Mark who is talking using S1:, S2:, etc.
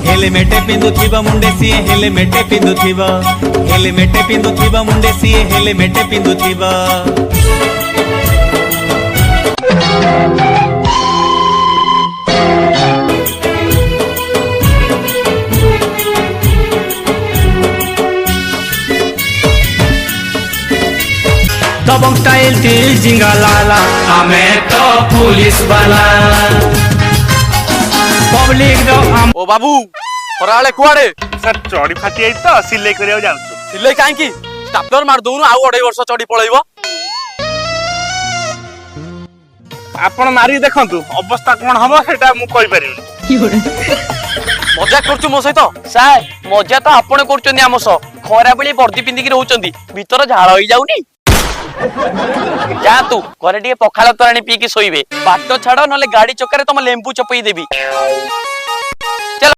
S1: Helmet पिंधुथिबा मुंडे CA helmet पिंधुथिबा helmet पिंधुथिबा मुंडे CA helmet पिंधुथिबा
S2: दबंग style दिल जिंगा लाला हमें तो पुलिस वाला पब्लिक दो हम
S3: ओ बाबू खराले कुआडे
S4: सर चढ़ी फाटी आई तो सिलाई करिया जाउछु
S3: सिले काहेकि स्टापलर मार दउनु आउ 2.5 वर्ष चढ़ी पळैबो
S4: आपण मारी देखंतु अवस्था कोन हबो सेटा मु कहि परिबिनी
S3: मजाक करछु मो सहित
S5: सार मजा तो आपण करछन्ती आम सह खरा बेली वर्दी पिंदिकी रहउछन्ती भीतर झाळ होई जाउनी जा तू घरे टिके पखाल तराणी पीकी सोइबे बाट छाड़ नले गाड़ी चक्कर तुम लेंबू चपई देबी।